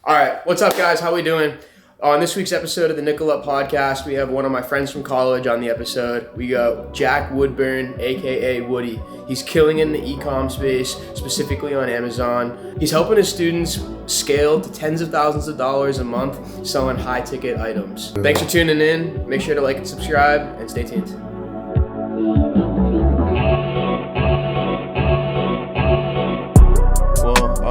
All right, what's up, guys? How we doing? On this week's episode of the Nickel Up Podcast, we have one of my friends from college on the episode. We got Jack Woodburn, aka Woody. He's killing in the e-com space, specifically on Amazon. He's helping his students scale to tens of thousands of dollars a month selling high-ticket items. Thanks for tuning in. Make sure to like and subscribe, and stay tuned.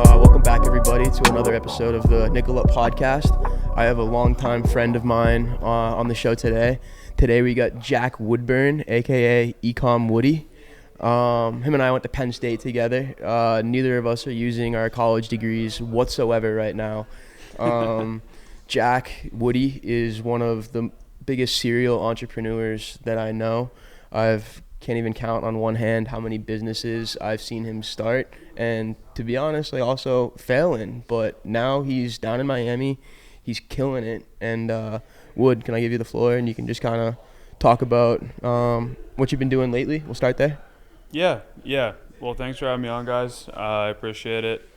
Welcome back, everybody, to another episode of the Nickel Up Podcast. I have a longtime friend of mine on the show today. Today we got Jack Woodburn, aka Ecom Woody. Him and I went to Penn State together. Neither of us are using our college degrees whatsoever right now. Jack Woody is one of the biggest serial entrepreneurs that I know. Can't even count on one hand how many businesses I've seen him start, and to be honest, also failing. But now he's down in Miami, he's killing it. And Wood, can I give you the floor and you can just kind of talk about what you've been doing lately? We'll start there. Yeah. Well, thanks for having me on, guys. I appreciate it.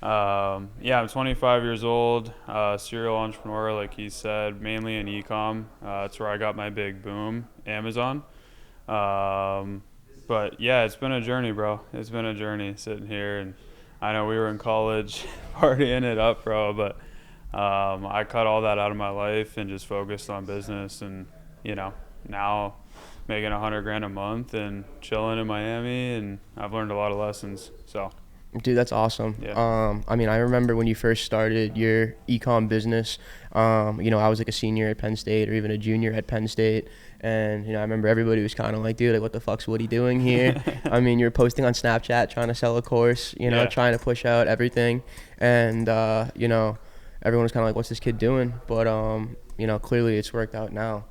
I'm 25 years old, serial entrepreneur, like he said, mainly in e-com. That's where I got my big boom, Amazon. But yeah, it's been a journey, bro. It's been a journey sitting here, and I know we were in college partying it up, bro, but I cut all that out of my life and just focused on business, and now making $100,000 a month and chilling in Miami, and I've learned a lot of lessons. So dude, that's awesome. Yeah. I remember when you first started your e-com business, I was like a senior at Penn State or even a junior at Penn State. And, I remember everybody was kind of like, dude, like, what the fuck's Woody doing here? You're posting on Snapchat, trying to sell a course, trying to push out everything. And, everyone was kind of like, what's this kid doing? But, clearly it's worked out now.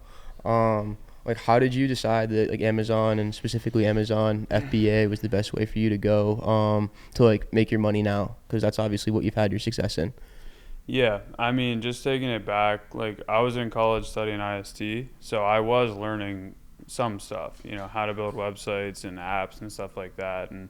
How did you decide that, like, Amazon and specifically Amazon FBA was the best way for you to go to, like, make your money now? Because that's obviously what you've had your success in. Yeah, just taking it back, like, I was in college studying IST, so I was learning some stuff, how to build websites and apps and stuff like that. And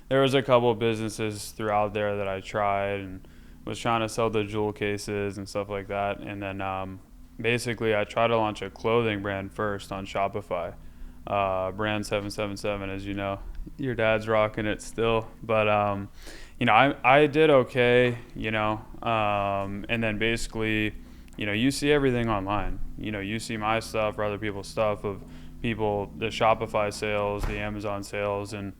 there was a couple of businesses throughout there that I tried and was trying to sell the jewel cases and stuff like that. And then basically I tried to launch a clothing brand first on Shopify, brand 777, as you know. Your dad's rocking it still, but I did okay, and then basically, you see everything online. You see my stuff or other people's stuff of people, the Shopify sales, the Amazon sales, and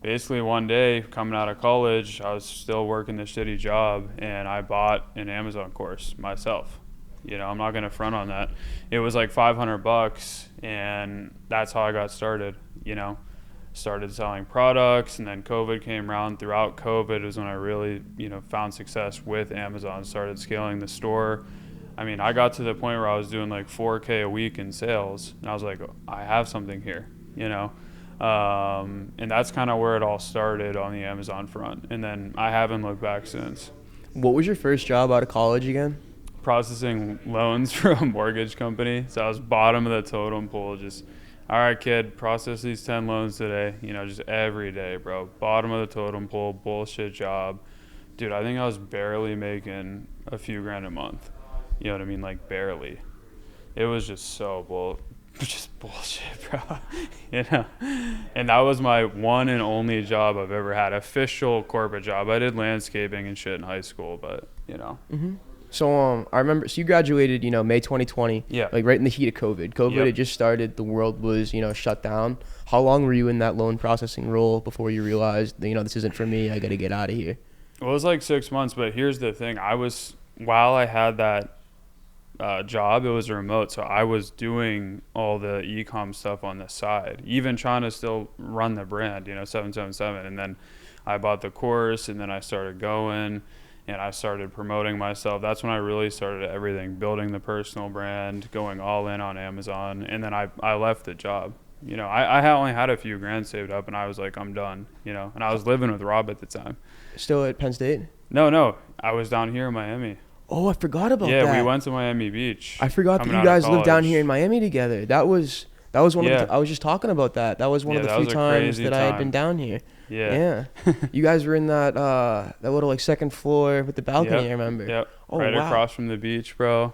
basically one day coming out of college, I was still working this shitty job, and I bought an Amazon course myself. I'm not going to front on that. It was like $500, and that's how I got started, Started selling products, and then COVID came around. Throughout COVID was when I really, found success with Amazon, started scaling the store. I got to the point where I was doing like $4K a week in sales, and I was like, I have something here, and that's kind of where it all started on the Amazon front. And then I haven't looked back since. What was your first job out of college again? Processing loans for a mortgage company. So I was bottom of the totem pole, just, all right, kid, process these 10 loans today, just every day, bro. Bottom of the totem pole, bullshit job. Dude, I think I was barely making a few grand a month. You know what I mean? Like, barely. It was just just bullshit, bro. And that was my one and only job I've ever had, official corporate job. I did landscaping and shit in high school, but, Mm-hmm. So I remember, so you graduated, May 2020. Yeah. Like right in the heat of COVID. COVID had just started. The world was, shut down. How long were you in that loan processing role before you realized that, this isn't for me, I got to get out of here? Well, it was like 6 months, but here's the thing. While I had that job, it was remote. So I was doing all the e-com stuff on the side, even trying to still run the brand, 777. And then I bought the course, and then I started going. And I started promoting myself. That's when I really started everything, building the personal brand, going all in on Amazon. And then I left the job. I only had a few grand saved up, and I was like, I'm done, And I was living with Rob at the time. Still at Penn State? No. I was down here in Miami. Oh, I forgot about that. Yeah, we went to Miami Beach. I forgot that you guys lived down here in Miami together. That was one of the, I was just talking about that. That was one of the few times that I had been down here. Yeah. You guys were in that that little like second floor with the balcony. Yep. I remember. Yep. Oh Right wow. across from the beach, bro.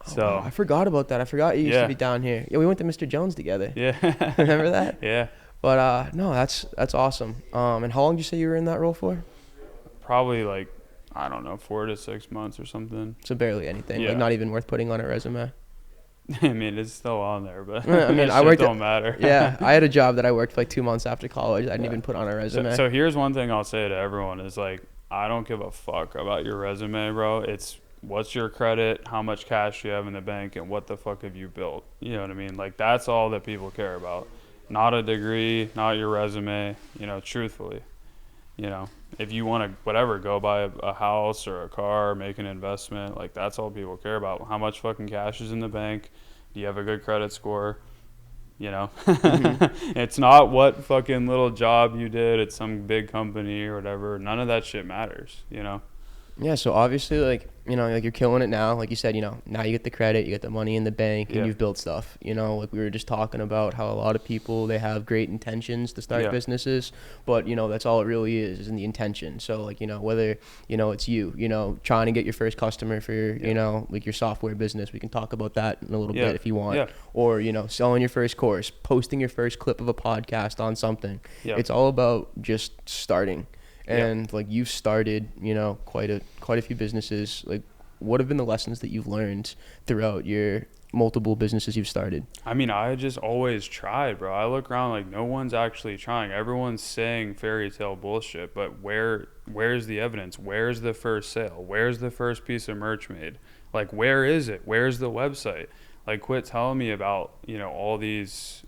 Oh, So wow. I forgot about that. I forgot you used to yeah. be down here. Yeah, we went to Mr. Jones together. Yeah. Remember that? Yeah. But no, that's awesome. And how long did you say you were in that role for? Probably like, I don't know, 4 to 6 months or something. So barely anything. Yeah. Like not even worth putting on a resume. I mean, it's still on there, but I mean, that I shit worked don't matter. Yeah, I had a job that I worked for like 2 months after college. I didn't even put on a resume. So here's one thing I'll say to everyone is like, I don't give a fuck about your resume, bro. It's what's your credit, how much cash you have in the bank, and what the fuck have you built. You know what I mean? Like, that's all that people care about. Not a degree, not your resume, you know, truthfully. You know, if you want to, whatever, go buy a house or a car, make an investment, like, that's all people care about. How much fucking cash is in the bank? Do you have a good credit score? You know, It's not what fucking little job you did at some big company or whatever. None of that shit matters, you know? Yeah, so obviously, like, you know, like you're killing it now. Like you said, you know, now you get the credit, you get the money in the bank, and Yeah. you've built stuff. You know, like we were just talking about how a lot of people, they have great intentions to start Yeah. businesses, but, you know, that's all it really is in the intention. So, like, you know, whether, you know, it's you know, trying to get your first customer for your, you know, like your software business. We can talk about that in a little Yeah. bit if you want. Yeah. Or, you know, selling your first course, posting your first clip of a podcast on something. Yeah. It's all about just starting. Yeah. And like you've started, you know, quite a few businesses. Like, what have been the lessons that you've learned throughout your multiple businesses you've started? I mean, I just always tried, bro. I look around like no one's actually trying. Everyone's saying fairy tale bullshit, but where's the evidence? Where's the first sale? Where's the first piece of merch made? Like, where is it? Where's the website? Like, quit telling me about, you know, all these,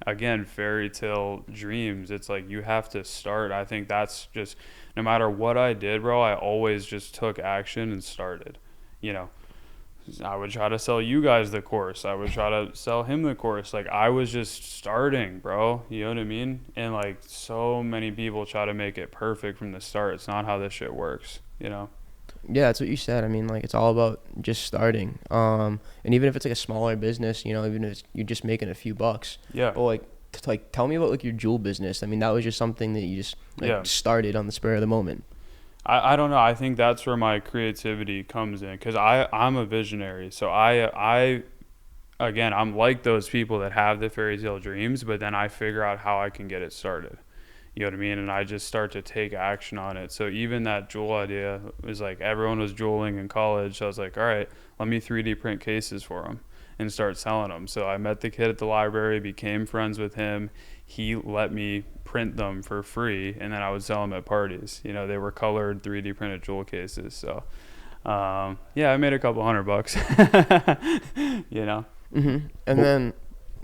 again, fairy tale dreams. It's like you have to start. I think that's just, no matter what I did, bro, I always just took action and started, you know. I would try to sell you guys the course. I would try to sell him the course. Like, I was just starting, bro. You know what I mean? And, like, so many people try to make it perfect from the start. It's not how this shit works, you know? Yeah, that's what you said. I mean, like, it's all about just starting. And even if it's like a smaller business, you know, even if you're just making a few bucks. Yeah. But like, tell me about like your jewel business. I mean, that was just something that you just like Yeah. started on the spur of the moment. I don't know. I think that's where my creativity comes in because I'm a visionary. So again, I'm like those people that have the fairy tale dreams, but then I figure out how I can get it started. You know what I mean? And I just start to take action on it. So even that jewel idea was like everyone was jeweling in college. So I was like, all right, let me 3D print cases for them and start selling them. So I met the kid at the library, became friends with him. He let me print them for free, and then I would sell them at parties. You know, they were colored 3D printed jewel cases. So, yeah, I made a couple $100, you know? Mm-hmm. And then,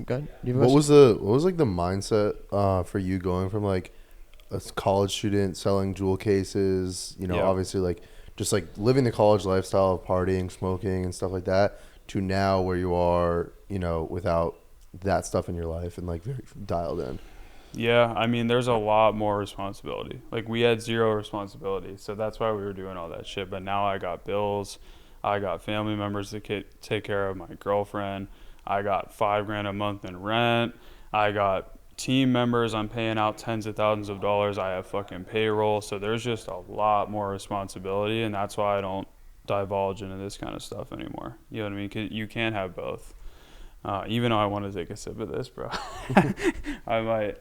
good. What was like the mindset for you going from like a college student selling jewel cases, you know, Yeah. obviously like just like living the college lifestyle of partying, smoking and stuff like that, to now where you are, you know, without that stuff in your life and like very dialed in? Yeah, I mean, there's a lot more responsibility. Like, we had zero responsibility, so that's why we were doing all that shit. But now I got bills, I got family members to take care of, my girlfriend, I got $5,000 a month in rent, I got team members I'm paying out tens of thousands of dollars, I have fucking payroll, so there's just a lot more responsibility, and that's why I don't divulge into this kind of stuff anymore. You know what I mean? 'Cause you can't have both. Even though I want to take a sip of this, bro. I might.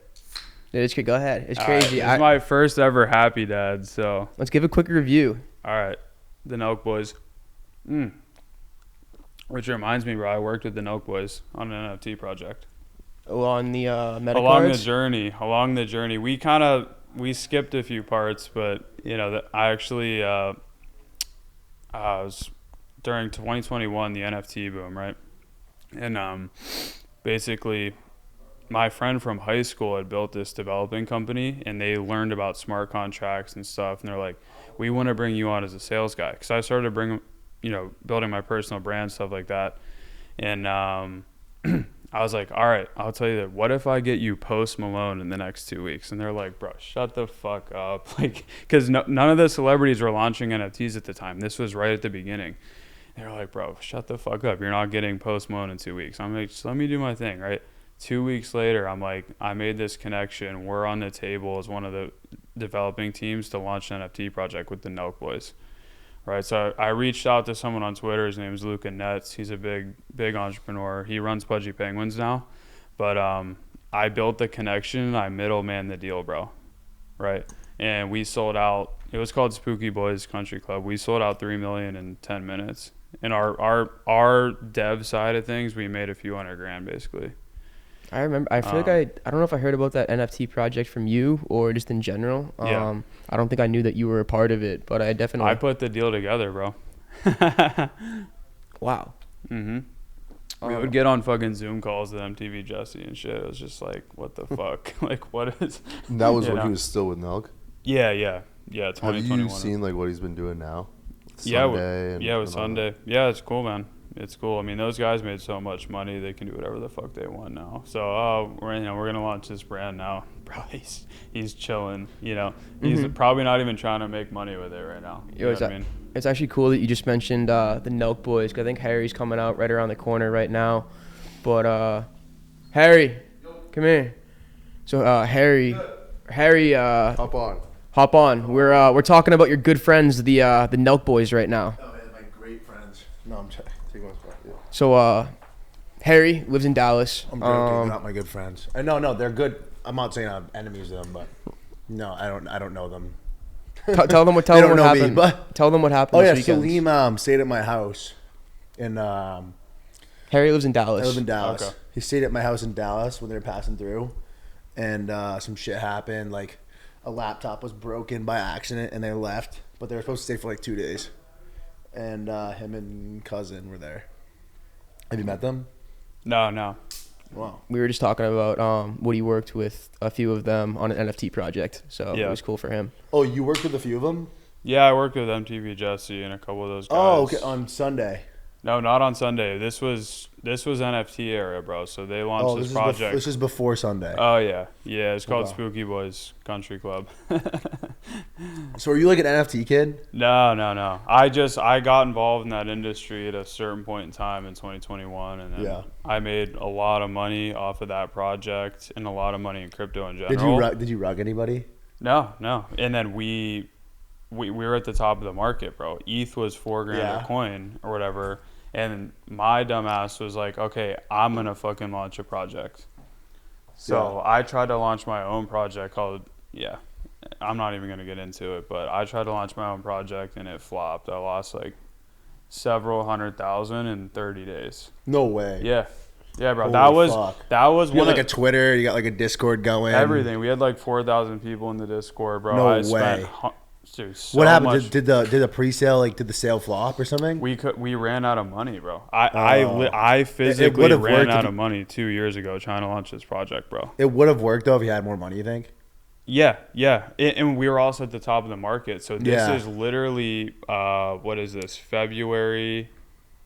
Dude, go ahead. It's All crazy. right, it's my first ever Happy Dad, so. Let's give a quick review. All right. The Nelk Boys. Which reminds me, bro, I worked with the Nelk Boys on an NFT project. Oh, on the meta Along cards? the journey. We skipped a few parts, but, you know, I actually, was during 2021, the NFT boom, right? And basically, my friend from high school had built this developing company, and they learned about smart contracts and stuff. And they're like, we want to bring you on as a sales guy. Because I started building my personal brand, stuff like that. And I was like, all right, I'll tell you that. What if I get you Post Malone in the next 2 weeks? And they're like, bro, shut the fuck up. Like, because none of the celebrities were launching NFTs at the time. This was right at the beginning. They're like, bro, shut the fuck up. You're not getting Post Malone in 2 weeks. I'm like, just let me do my thing, right? 2 weeks later, I'm like, I made this connection. We're on the table as one of the developing teams to launch an NFT project with the Nelk Boys. Right. So I reached out to someone on Twitter. His name is Luca Netz. He's a big entrepreneur. He runs Pudgy Penguins now. But I built the connection. I middleman the deal, bro. Right. And we sold out. It was called Spooky Boys Country Club. We sold out 3 million in 10 minutes. And our dev side of things, we made a few $100,000 basically. I remember. I feel like I don't know if I heard about that NFT project from you or just in general. Yeah. I don't think I knew that you were a part of it, but I definitely. I put the deal together, bro. Wow. Mm-hmm. We would get on fucking Zoom calls with MTV Jesse and shit. It was just like, what the fuck? Like, what is? That was you when know? he was still with Nelk. Yeah. 2021. Have you seen like what he's been doing now? Yeah, Sunday and with all Sunday. Yeah, it's cool, man. It's cool. I mean, those guys made so much money; they can do whatever the fuck they want now. So, we're gonna launch this brand now. Bro, he's chilling. You know, he's probably not even trying to make money with it right now. You know what I mean? It's actually cool that you just mentioned the Nelk Boys, 'cause I think Harry's coming out right around the corner right now. But Harry, come here. So Harry, Hop on. hop on. We're talking about your good friends, the Nelk Boys, right now. Oh, man, my great friends. No, I'm taking one spot. Yeah. So Harry lives in Dallas. I'm joking. They're not my good friends. No, they're good. I'm not saying I'm enemies of them, but no, I don't know them. Tell them what They don't know me, happened. but- Tell them what happened. Oh yeah, this weekend. Salim stayed at my house, and Harry lives in Dallas. I live in Dallas. Okay. He stayed at my house in Dallas when they were passing through, and some shit happened. Like a laptop was broken by accident, and they left. But they were supposed to stay for like 2 days, and him and cousin were there. Have you met them? No. Wow. We were just talking about Woody worked with a few of them on an NFT project, so Yeah. it was cool for him. Oh, you worked with a few of them? Yeah, I worked with MTV Jesse and a couple of those guys. Oh, okay. On Sunday. No, not on Sunday. This was NFT era, bro. So they launched this project. This is before Sunday. Oh yeah. It's called Okay. Spooky Boys Country Club. So are you like an NFT kid? No. I got involved in that industry at a certain point in time in 2021, and then Yeah. I made a lot of money off of that project and a lot of money in crypto in general. Did you rug anybody? No. And then we were at the top of the market, bro. ETH was $4,000 Yeah. a coin or whatever, and my dumbass was like, okay, I'm gonna fucking launch a project. So I tried to launch my own project called I'm not even gonna get into it, but I tried to launch my own project and it flopped. I lost like several $100,000 in 30 days. No way. Yeah, bro. Holy that was fuck. one You got of like a Twitter, you got like a Discord going. everything. We had like 4,000 people in the Discord, bro. No I way. spent dude, so What happened? much- Did the pre-sale did the sale flop or something? We ran out of money, bro. I physically would've ran worked out if of money 2 years ago trying to launch this project, bro. It would have worked though if you had more money. You think? Yeah. And we were also at the top of the market. So this Yeah. is literally what is this? February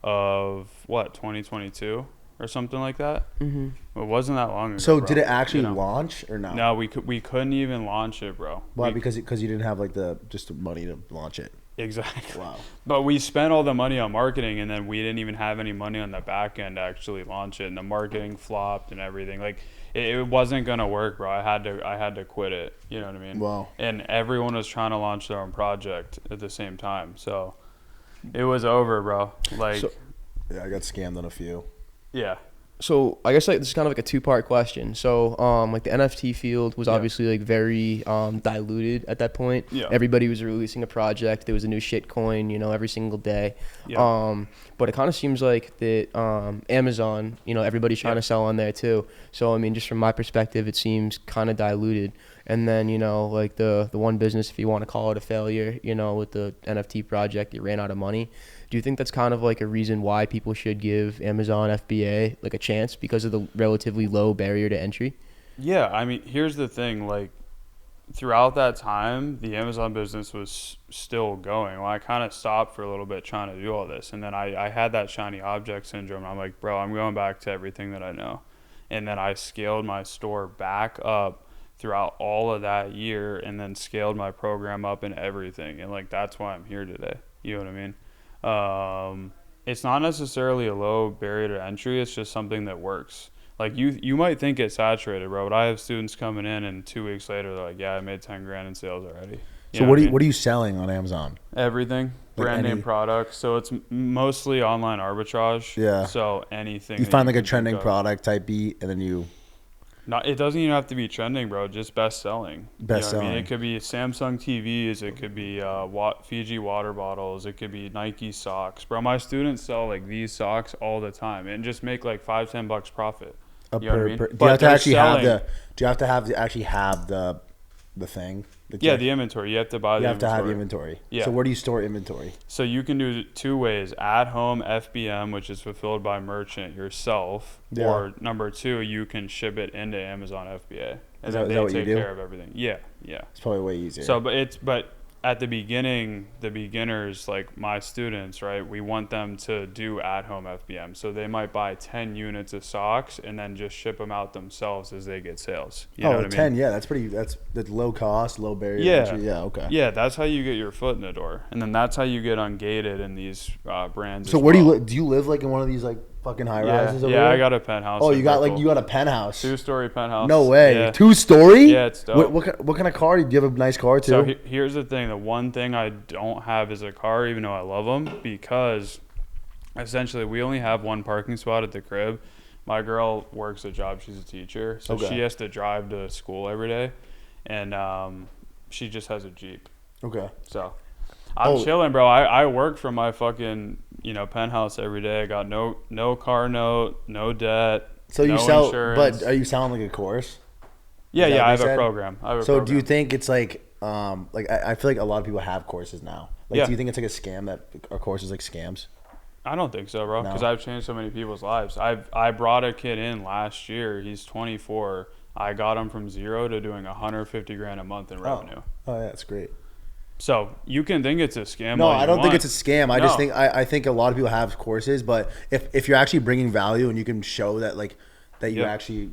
of 2022 or something like that. Mm-hmm. It wasn't that long ago. So bro. did it actually You know? launch or no? No, we couldn't even launch it, bro. Why? We- Because you didn't have like the money to launch it. Exactly. Wow. But we spent all the money on marketing, and then we didn't even have any money on the back end to actually launch it, and the marketing flopped and everything. Like it wasn't gonna work, bro. I had to quit it. You know what I mean? Wow. And everyone was trying to launch their own project at the same time, so it was over, bro. Like, So- Yeah, I got scammed on a few. yeah. So I guess like this is kind of like a two-part question. So like the NFT field was Yeah. obviously like very diluted at that point. Yeah. Everybody was releasing a project. There was a new shit coin, every single day. Yeah. But it kind of seems like that Amazon, everybody's trying Yeah. to sell on there too. So I mean, just from my perspective, it seems kind of diluted. And then like the one business, if you want to call it a failure, with the NFT project, it ran out of money. Do you think that's kind of like a reason why people should give Amazon FBA like a chance because of the relatively low barrier to entry? Yeah, I mean, here's the thing. Like, throughout that time, the Amazon business was still going. Well, I kind of stopped for a little bit trying to do all this. And then I had that shiny object syndrome. I'm like, bro, I'm going back to everything that I know. And then I scaled my store back up throughout all of that year and then scaled my program up and everything. And, like, that's why I'm here today. You know what I mean? It's not necessarily a low barrier to entry. It's just something that works. Like you might think it's saturated, bro, but I have students coming in and 2 weeks later they're like, yeah, I made 10 grand in sales already. You So know what I mean? are you selling on Amazon? Everything, Like brand name any- products. So it's mostly online arbitrage. Yeah. So anything. You that find like a can think trending of. product type beat, and then you It doesn't even have to be trending, bro. Just best selling. You know what I Best-selling. mean? It could be Samsung TVs. It could be Fiji water bottles. It could be Nike socks, bro. My students sell like these socks all the time and just make like $5-10 profit. a You know what I per, mean? per- do But you have to they're actually have selling- the do you have to have to actually have the thing? Yeah, the inventory. You have to buy you the have to inventory. have the inventory. Yeah. So where do you store inventory? So you can do it 2 ways: at home FBM, which is fulfilled by merchant yourself, Yeah. or number 2, you can ship it into Amazon FBA, and Is then that they what you take do? care of everything. Yeah. It's probably way easier. So, but at the beginning, the beginners, like my students, right? We want them to do at-home FBM. So they might buy 10 units of socks and then just ship them out themselves as they get sales. You know what I 10, mean? yeah, that's low cost, low barrier. Yeah. to entry. Yeah, okay. Yeah, that's how you get your foot in the door, and then that's how you get ungated in these brands. So as where do you well. live? Do you live like in one of these like fucking high Yeah, rises over yeah, there? I got a penthouse. Oh, in you got Brickell. you got a penthouse. 2-story penthouse. No way. Yeah. 2-story? Yeah, it's dope. What kind of car? Do you have a nice car too? So here's the thing: the one thing I don't have is a car, even though I love them, because essentially we only have one parking spot at the crib. My girl works a job; she's a teacher, so Okay. she has to drive to school every day, and she just has a Jeep. Okay. So I'm Oh. chilling, bro. I work from my fucking penthouse every day. I got no car note, no debt. So you no sell, insurance. but are you selling like a course? Yeah, Is that yeah. what I you have a said? program. I have a So program. do you think it's like I feel like a lot of people have courses now. Like, Yeah. do you think it's like a scam that our courses like scams? I don't think so, bro. No. Because I've changed so many people's lives. I brought a kid in last year. He's 24. I got him from 0 to doing 150 grand a month in revenue. Oh yeah, that's great. So you can think it's a scam. No, all you I don't think want. it's a scam. I just No. think I think a lot of people have courses, but if you're actually bringing value and you can show that like that you Yeah. actually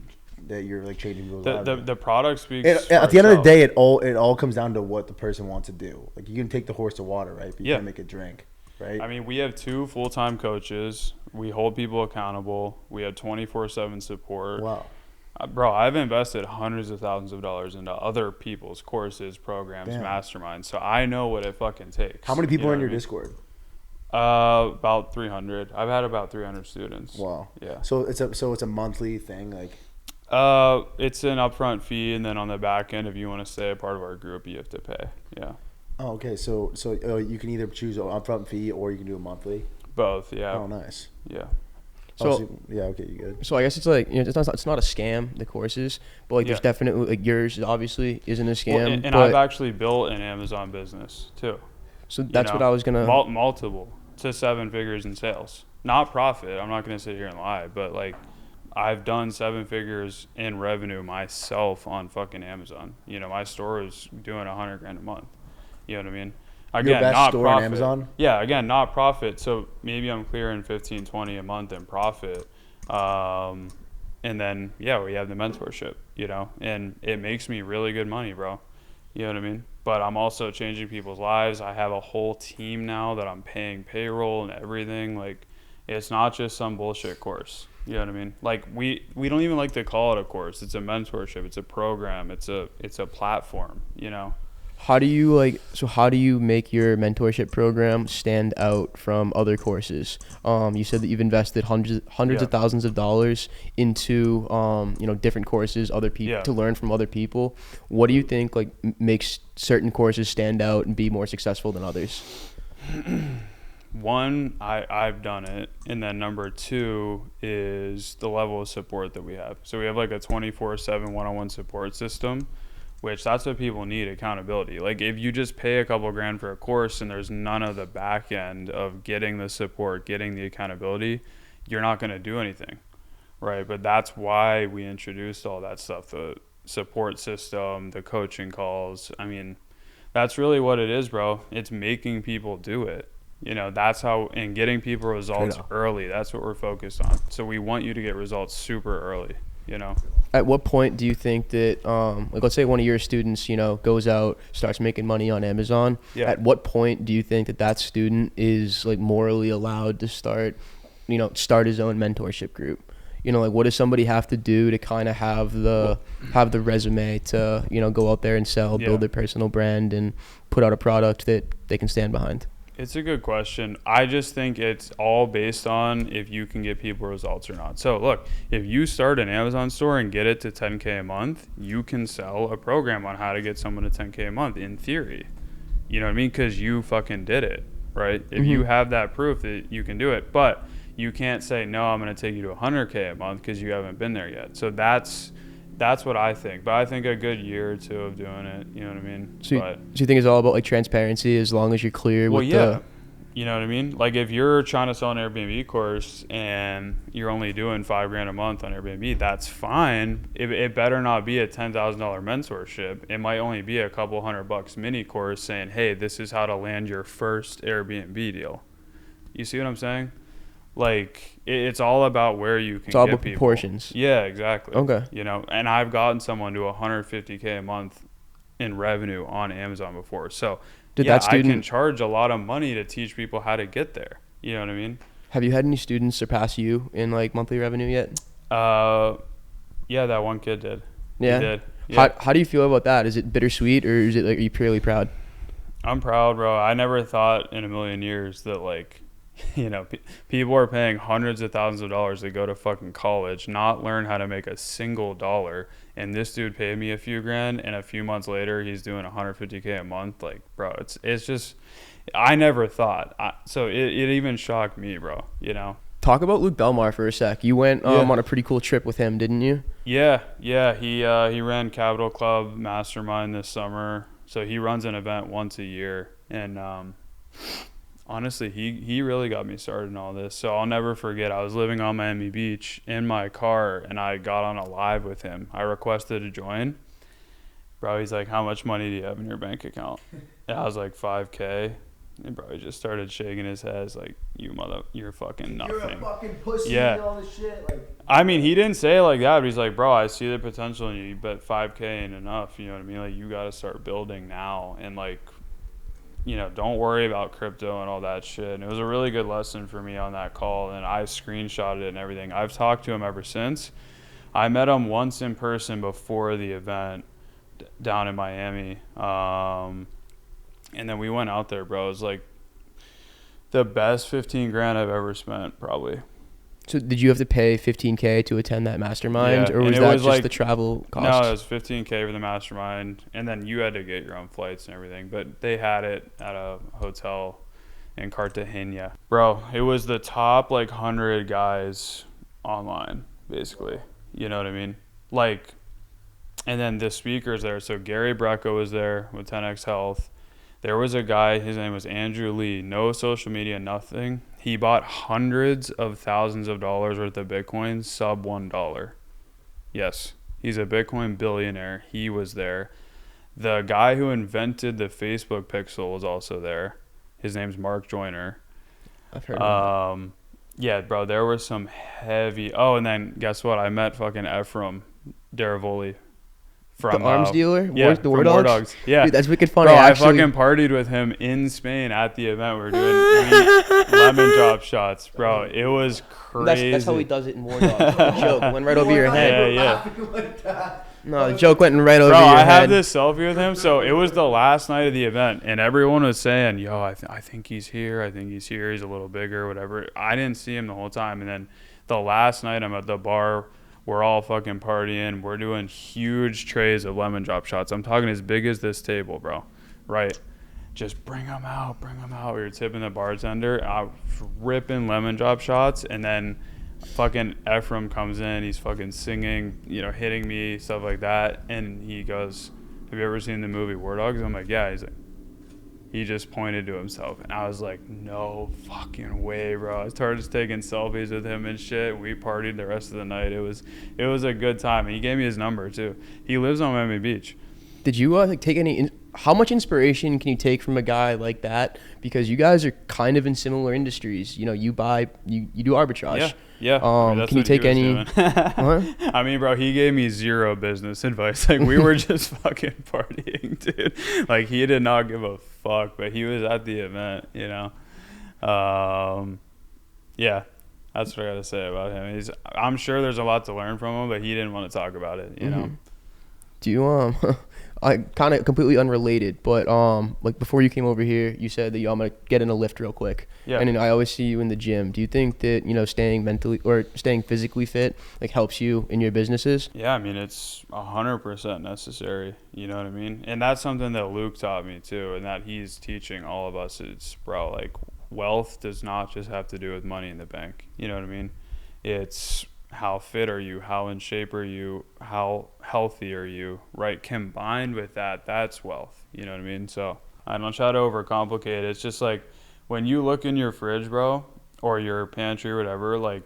that you're like changing people's lives. The product speaks. At for the end of the itself. day, it all comes down to what the person wants to do. Like you can take the horse to water, right? But you Yeah. can't make it drink, right? I mean, we have 2 full-time coaches. We hold people accountable. We have 24/7 support. Wow. Bro, I've invested hundreds of thousands of dollars into other people's courses, programs, Damn. masterminds. So I know what it fucking takes. How many people You are know in your what I mean? Discord? About 300. I've had about 300 students. Wow. Yeah. So it's a monthly thing, like. It's an upfront fee, and then on the back end, if you want to stay a part of our group, you have to pay. Yeah. Oh, okay. So you can either choose an upfront fee or you can do a monthly. Both. Yeah. Oh, nice. Yeah. So- yeah, okay, you good. So I guess it's like it's not a scam, the courses, but like there's Yeah. definitely like yours obviously isn't a scam. Well, and but, I've actually built an Amazon business too. so You that's know, what I was gonna. multiple to 7 figures in sales. Not profit. I'm not gonna sit here and lie, but like I've done 7 figures in revenue myself on fucking Amazon. My store is doing 100 grand a month. You know what I mean? Again, best not store on profit. Amazon? Yeah, again, not profit. So maybe I'm clearing 15, 20 a month in profit. And then yeah, we have the mentorship, and it makes me really good money, bro. You know what I mean? But I'm also changing people's lives. I have a whole team now that I'm paying payroll and everything. Like, it's not just some bullshit course. You know what I mean? Like, we don't even like to call it a course. It's a mentorship. It's a program. It's a platform, How do you make your mentorship program stand out from other courses? You said that you've invested hundreds Yeah. of thousands of dollars into different courses, other people Yeah. to learn from other people. What do you think makes certain courses stand out and be more successful than others? One, I've done it, and then number 2 is the level of support that we have. So we have like a 24/7 one-on-one support system, which that's what people need, accountability. Like, if you just pay a couple grand for a course and there's none of the back end of getting the support, getting the accountability, you're not going to do anything, right? But that's why we introduced all that stuff, the support system, the coaching calls. I mean, that's really what it is, bro. It's making people do it. That's how, and getting people results Straight up. early. That's what we're focused on. So we want you to get results super early, At what point do you think that, let's say one of your students, goes out, starts making money on Amazon. Yeah. At what point do you think that student is morally allowed to start his own mentorship group? you know, like what does somebody have to do to kind of have the resume to, you know, go out there and sell, Yeah. build their personal brand and put out a product that they can stand behind? It's a good question. I just think it's all based on if you can get people results or not. So look, if you start an Amazon store and get it to 10K a month, you can sell a program on how to get someone to 10K a month in theory. You know what I mean? Because you fucking did it, right? If you have that proof that you can do it, but you can't say, no, I'm going to take you to 100K a month because you haven't been there yet. So that's what I think. But I think a good year or two of doing it, you know what I mean? So you think it's all about like transparency as long as you're clear with the... You know what I mean? Like if you're trying to sell an Airbnb course and you're only doing $5,000 a month on Airbnb, that's fine. It better not be a $10,000 mentorship. It might only be a couple $100 mini course saying, hey, this is how to land your first Airbnb deal. You see what I'm saying? Like it's all about where you can. It's all get about people. proportions. Yeah, exactly. Okay. You know, and I've gotten someone to 150K a month in revenue on Amazon before. So Did yeah, that student... I can charge a lot of money to teach people how to get there. You know what I mean? Have you had any students surpass you in like monthly revenue yet? Yeah, that one kid did. Yeah. He did. Yeah. How do you feel about that? Is it bittersweet or is it like, are you purely proud? I'm proud, bro. I never thought in a million years that like, you know, people are paying hundreds of thousands of dollars to go to fucking college, not learn how to make a single dollar. And this dude paid me a few grand, and a few months later, he's doing 150K a month. Like, bro, it's just, I never thought. So it even shocked me, bro. You know. Talk about Luke Belmar for a sec. You went on a pretty cool trip with him, didn't you? Yeah. He ran Capital Club Mastermind this summer. So he runs an event once a year, and honestly, he really got me started in all this. So I'll never forget, I was living on Miami Beach in my car, and I got on a live with him. I requested to join. Bro, he's like, how much money do you have in your bank account? And I was like, 5K. And bro, he just started shaking his head. He's like, you're fucking nothing. You're a fucking pussy. Yeah. All this shit. Like, I mean, he didn't say it like that, but he's like, bro, I see the potential in you, but 5K ain't enough. You know what I mean? Like, you got to start building now. And like, you know, don't worry about crypto and all that shit. And it was a really good lesson for me on that call, and I screenshotted it and everything. I've talked to him ever since. I met him once in person before the event down in Miami. And then we went out there, bro. It was like the best 15 grand I've ever spent, probably. So did you have to pay $15K to attend that mastermind, Yeah, or and was it that was just like, the travel cost? No, it was $15K for the mastermind, and then you had to get your own flights and everything. But they had it at a hotel in Cartagena. Bro, it was the top like 100 guys online, basically. You know what I mean? Like, and then the speakers there. So Gary Brecka was there with 10X Health. There was a guy, his name was Andrew Lee, no social media, nothing. He bought hundreds of thousands of dollars worth of Bitcoin, sub $1. Yes, he's a Bitcoin billionaire. He was there. The guy who invented the Facebook Pixel was also there. His name's Mark Joyner. I've heard of that. Yeah, bro, there was some heavy... Oh, and then guess what? I met fucking Ephraim Daravoli. From The arms dealer? Yeah, The from War War Dogs? Dogs. Yeah. Dude, that's wicked funny. Bro, actually, I fucking partied with him in Spain at the event. We were doing lemon drop shots, bro. It was crazy. That's how he does it in War Dogs. The joke went right over your head. Yeah. No, the joke went right over Bro, your I head. have this selfie with him. So it was the last night of the event, and everyone was saying, yo, I think he's here. I think he's here. He's a little bigger, whatever. I didn't see him the whole time. And then the last night, I'm at the bar. We're all fucking partying. We're doing huge trays of lemon drop shots. I'm talking as big as this table, bro. Right. Just bring them out. We were tipping the bartender. I was ripping lemon drop shots. And then fucking Ephraim comes in. He's fucking singing, you know, hitting me, stuff like that. And he goes, have you ever seen the movie War Dogs? I'm like, yeah. He's like, he just pointed to himself. And I was like, no fucking way, bro. I started just taking selfies with him and shit. We partied the rest of the night. It was a good time. And he gave me his number too. He lives on Miami Beach. Did you like take any? How much inspiration can you take from a guy like that? Because you guys are kind of in similar industries. You know, you do arbitrage. Yeah. That's can you what he take was any? doing. What? I mean, bro, he gave me zero business advice. Like, we were just fucking partying, dude. Like, he did not give a fuck, but he was at the event, you know. Yeah. That's what I gotta say about him. I'm sure there's a lot to learn from him, but he didn't want to talk about it. You know. Do you I kind of completely unrelated, but like before you came over here, you said that I'm gonna get in a lift real quick. Yeah. And then I always see you in the gym. Do you think that staying mentally or staying physically fit like helps you in your businesses? Yeah, I mean it's 100% necessary. You know what I mean? And that's something that Luke taught me too, and that he's teaching all of us. It's like wealth does not just have to do with money in the bank. You know what I mean? It's how fit are you, how in shape are you, how healthy are you, right? Combined with that, that's wealth. You know what I mean? So I don't try to overcomplicate it. It's just like when you look in your fridge, bro, or your pantry or whatever, like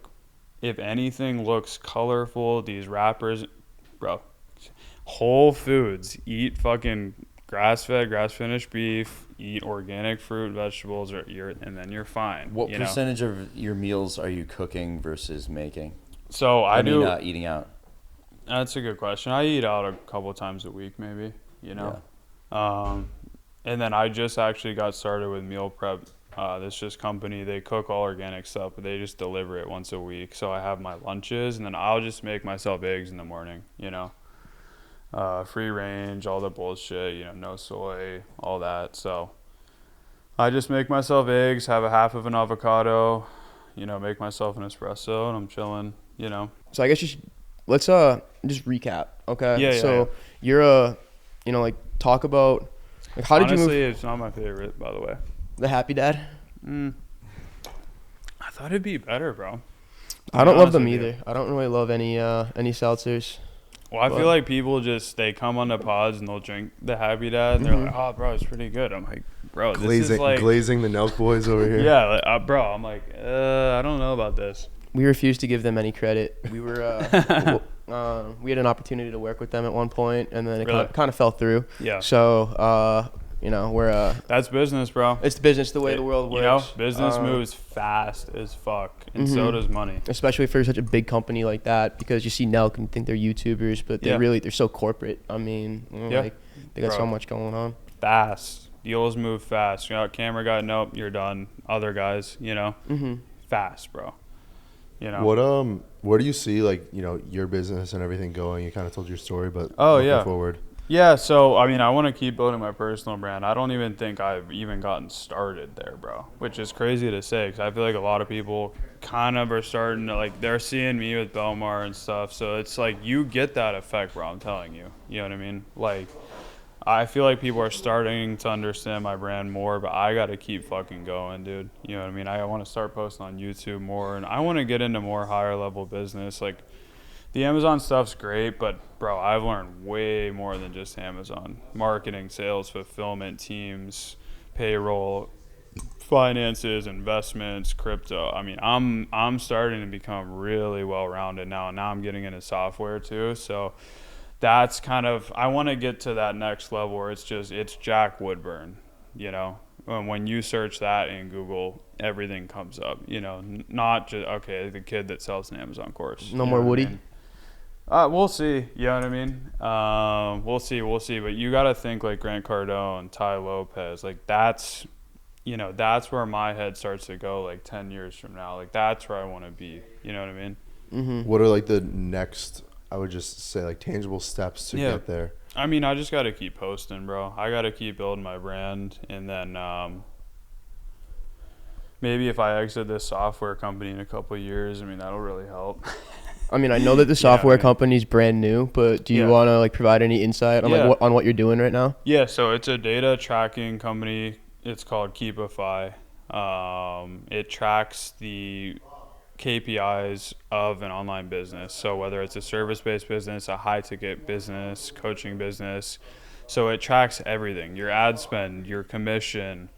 if anything looks colorful, these wrappers, bro, Whole Foods, eat fucking grass-fed, grass-finished beef, eat organic fruit, vegetables, and then you're fine. What percentage of your meals are you cooking versus making? So Eating out. That's a good question. I eat out a couple of times a week, maybe. And then I just actually got started with meal prep. This just company, they cook all organic stuff, but they just deliver it once a week. So I have my lunches, and then I'll just make myself eggs in the morning. Free range, all the bullshit. No soy, all that. So I just make myself eggs, have a half of an avocado, make myself an espresso, and I'm chilling. So I guess let's just recap, okay? Yeah. So you're like talk about like how did you move? Honestly, it's not my favorite, by the way. The Happy Dad? I thought it'd be better, bro. I don't love them either. I don't really love any seltzers. Well, I feel like people they come on the pods and they'll drink the Happy Dad and they're like, oh, bro, it's pretty good. I'm like, bro, this is like glazing the Nelk boys over here. Yeah, bro. I'm like, I don't know about this. We refuse to give them any credit. We were we had an opportunity to work with them at one point, and then it Really? kind of fell through. Yeah. So we're That's business, bro. it's business the way the world works. Business moves fast as fuck, and so does money. Especially for such a big company like that, because you see Nelk and you think they're YouTubers, but they're so corporate. I mean, like they got so much going on. Fast deals move fast. Camera guy, nope, you're done. Other guys, fast, bro. Where do you see your business and everything going? You kind of told your story, but looking forward. Yeah, so I mean, I want to keep building my personal brand. I don't even think I've even gotten started there, bro, which is crazy to say because I feel like a lot of people kind of are starting to, they're seeing me with Belmar and stuff. So it's like you get that effect, bro, I'm telling you. You know what I mean? I feel like people are starting to understand my brand more, but I got to keep fucking going, dude. You know what I mean? I want to start posting on YouTube more, and I want to get into more higher level business. The Amazon stuff's great, but bro, I've learned way more than just Amazon. Marketing, sales, fulfillment, teams, payroll, finances, investments, crypto. I mean, I'm starting to become really well-rounded now, and now I'm getting into software too. So that's I want to get to that next level where it's Jack Woodburn, when you search that in Google, everything comes up, not just, okay, the kid that sells an Amazon course. No more Woody? We'll see. You know what I mean? We'll see. But you got to think like Grant Cardone, Ty Lopez. That's where my head starts to go 10 years from now. That's where I want to be. You know what I mean? Mm-hmm. What are the next, I would just say, tangible steps to get there? I mean, I just got to keep posting, bro. I got to keep building my brand. And then maybe if I exit this software company in a couple of years, I mean, that'll really help. I mean, I know that the software company's brand new, but do you want to provide any insight on on what you're doing right now? Yeah, so it's a data tracking company. It's called Keepify. It tracks the KPIs of an online business. So whether it's a service-based business, a high-ticket business, coaching business. So it tracks everything, your ad spend, your commission,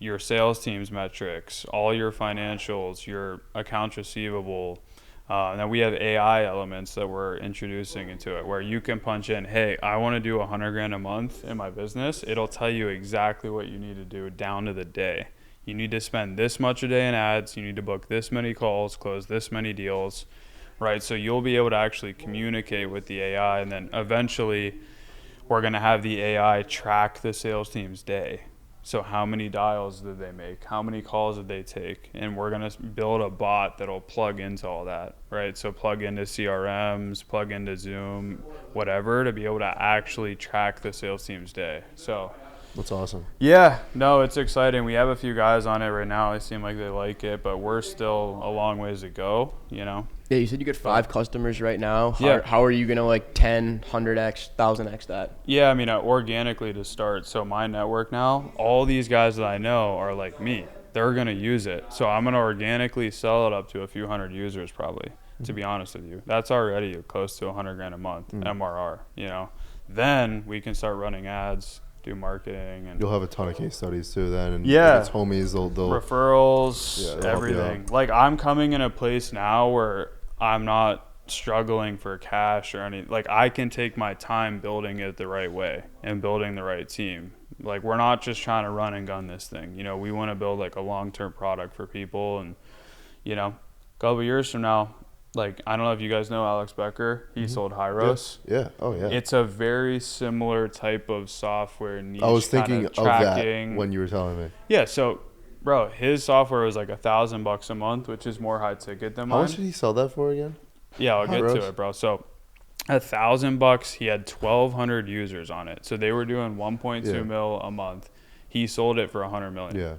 your sales team's metrics, all your financials, your accounts receivable. And then we have AI elements that we're introducing into it where you can punch in, hey, I want to do $100,000 a month in my business. It'll tell you exactly what you need to do down to the day. You need to spend this much a day in ads. You need to book this many calls, close this many deals, right? So you'll be able to actually communicate with the AI. And then eventually we're going to have the AI track the sales team's day. So how many dials did they make? How many calls did they take? And we're going to build a bot that'll plug into all that, right? So plug into CRMs, plug into Zoom, whatever, to be able to actually track the sales team's day. So That's awesome. yeah, no, it's exciting. We have a few guys on it right now. They seem like they like it, but we're still a long ways to go, you know? Yeah, you said you get 5 customers right now. Yeah. How are you going to like 10, 100x, 1000x that? Yeah, I mean, organically to start. So my network now, all these guys that I know are like me. They're going to use it. So I'm going to organically sell it up to a few hundred users probably, to be honest with you. That's already close to $100,000 a month, MRR, you know? Then we can start running ads, do marketing, and You'll have a ton of case studies too then. And Yeah. if it's homies, they'll referrals, Yeah, they'll help you everything. Like I'm coming in a place now where I'm not struggling for cash or any, like I can take my time building it the right way and building the right team. Like we're not just trying to run and gun this thing. You know, we want to build like a long-term product for people, and you know, a couple of years from now, like I don't know if you guys know Alex Becker, he sold Hyros. Yeah. Oh yeah. It's a very similar type of software niche. I was thinking kinda of that tracking. when you were telling me. Yeah, so bro, his software was like $1,000 a month, which is more high ticket than How mine. much did he sell that for again? Yeah, I'll get Hyros? to it, bro. So $1,000, he had 1,200 users on it. So they were doing 1.2 Yeah. mil a month. He sold it for 100 million. Yeah.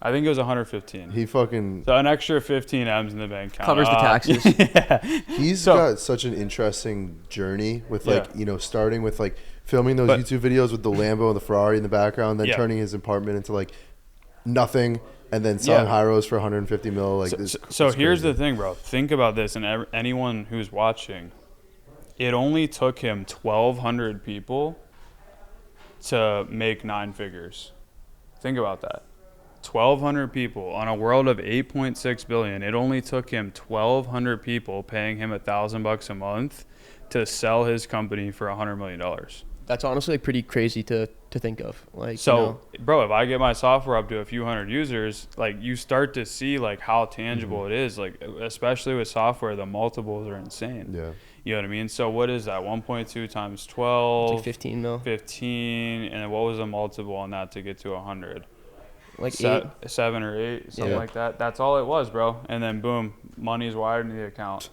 I think it was 115. He fucking. So an extra 15 M's in the bank account. Covers the taxes. Yeah. He's So- got such an interesting journey with like Yeah. starting with like filming those But- YouTube videos with the Lambo and the Ferrari in the background, then Yeah. turning his apartment into like nothing, and then selling Yeah. Hyros for 150 mil. Like this. So it's here's crazy. the thing, bro. Think about this, and anyone who's watching, it only took him 1,200 people to make 9 figures. Think about that. 1,200 people on a world of 8.6 billion. It only took him 1,200 people paying him $1,000 a month to sell his company for $100 million. That's honestly like pretty crazy to think of. Like, So, you know, bro, if I get my software up to a few hundred users, like you start to see like how tangible it is. Like especially with software, the multiples are insane. Yeah. You know what I mean? So what is that? 1.2 times it's 12, like 15 mil. 15, and then what was the multiple on that to get to 100? Like 8. 7 or 8, something Yeah. like that. That's all it was, bro. And then boom, money's wired in the account.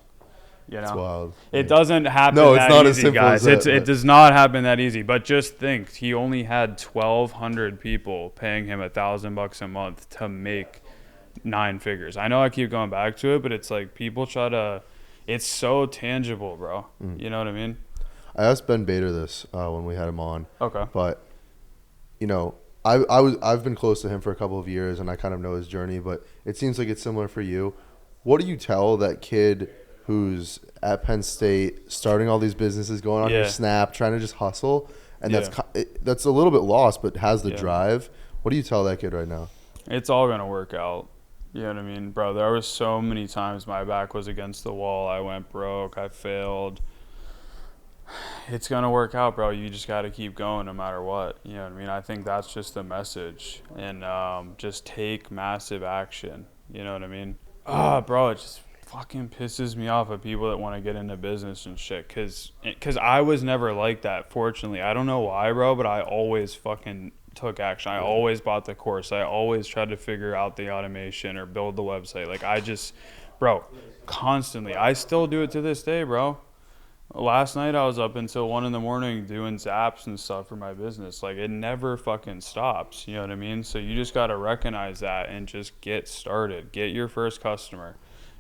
You know, It's wild. it doesn't happen. No, it's that not as easy, simple guys. as that, It but- does not happen that easy. But just think, he only had 1,200 people paying him $1,000 a month to make 9 figures. I know I keep going back to it, but it's like people try to. It's so tangible, bro. You know what I mean? I asked Ben Bader this when we had him on, Okay. but I've been close to him for a couple of years, and I kind of know his journey. But it seems like it's similar for you. What do you tell that kid who's at Penn State, starting all these businesses, going on your Yeah. Snap, trying to just hustle, and Yeah. that's a little bit lost, but has the Yeah. drive? What do you tell that kid right now? It's all gonna work out. You know what I mean, bro? There was so many times my back was against the wall. I went broke. I failed. It's gonna work out, bro. You just gotta keep going no matter what. You know what I mean? I think that's just the message, and just take massive action. You know what I mean? Bro, it just fucking pisses me off of people that want to get into business and shit. Cause I was never like that. Fortunately, I don't know why, bro, but I always fucking took action. I always bought the course. I always tried to figure out the automation or build the website. Like I just, bro, constantly. I still do it to this day, bro. Last night I was up until 1 a.m. doing zaps and stuff for my business. Like it never fucking stops. You know what I mean? So you just got to recognize that and just get started. Get your first customer.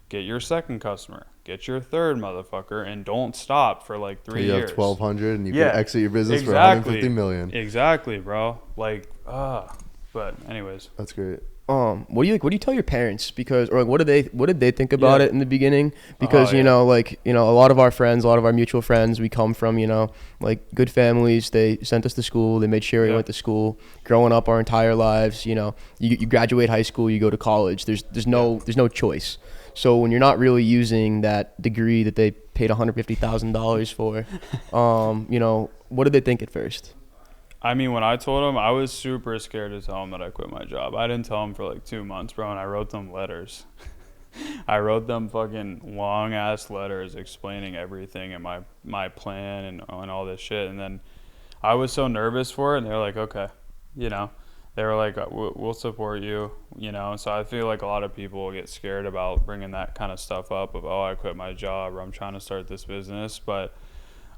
Get your second customer. Get your third motherfucker, and don't stop for like 3 You years. have 1,200, and you Yeah, can exit your business for exactly. 150 million. Exactly, bro. Like, but anyways. That's great. What do you tell your parents? Because, or like, what did they think about Yeah. it in the beginning? Because yeah. a lot of our friends, a lot of our mutual friends, we come from like good families. They sent us to school. They made sure we Yeah. went to school. Growing up our entire lives, you graduate high school, you go to college. There's no choice. So when you're not really using that degree that they paid $150,000 for, what did they think at first? I mean, when I told them, I was super scared to tell them that I quit my job. I didn't tell them for like 2 months, bro, and I wrote them letters. I wrote them fucking long-ass letters explaining everything and my plan and all this shit. And then I was so nervous for it, and they were like, okay. you know, they were like, we'll support you, you know. So I feel like a lot of people get scared about bringing that kind of stuff up of, oh, I quit my job or I'm trying to start this business. But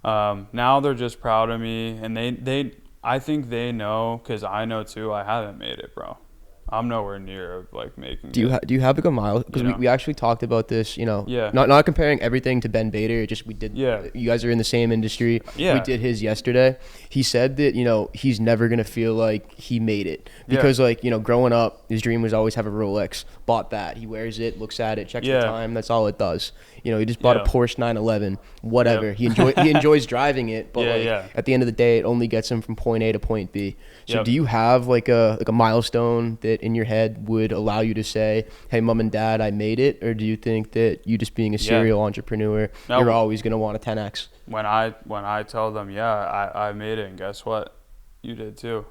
now they're just proud of me, and I think they know, because I know too, I haven't made it, bro. I'm nowhere near of like making Do it. you have like a mile? Because You know? we actually talked about this, you know. Yeah. Not comparing everything to Ben Bader. Just we did. Yeah. You guys are in the same industry. Yeah. We did his yesterday. He said that, you know, he's never gonna feel like he made it Yeah. because like, you know, growing up, his dream was always have a Rolex. Bought that. He wears it, looks at it, checks Yeah. the time. That's all it does. You know, he just bought Yeah. a Porsche 911. Whatever. Yep. He enjoys driving it, but Yeah, like, yeah. at the end of the day, it only gets him from point A to point B. So Yep. do you have like a milestone that in your head would allow you to say, hey, mom and dad, I made it? Or do you think that you just being a serial entrepreneur, No. you're always going to want a 10X? When I tell them, yeah, I made it, and guess what? You did too.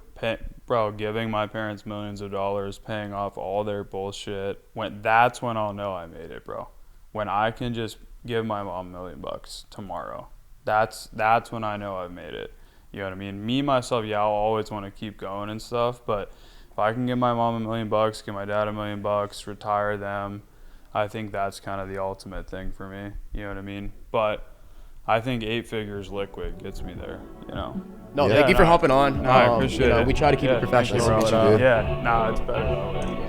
Bro, giving my parents millions of dollars, paying off all their bullshit, that's when I'll know I made it, bro. When I can just give my mom $1 million tomorrow, that's when I know I've made it. You know what I mean? Me, myself, yeah, I'll always want to keep going and stuff, but if I can give my mom $1 million, give my dad $1 million, retire them, I think that's kind of the ultimate thing for me. You know what I mean? But I think 8 figures liquid gets me there, you know? No, Yeah. thank you for hopping on. No, I appreciate you know, it. We try to keep it Thank you, professional. bro. Nice to meet you, dude. Yeah, no, it's better that way.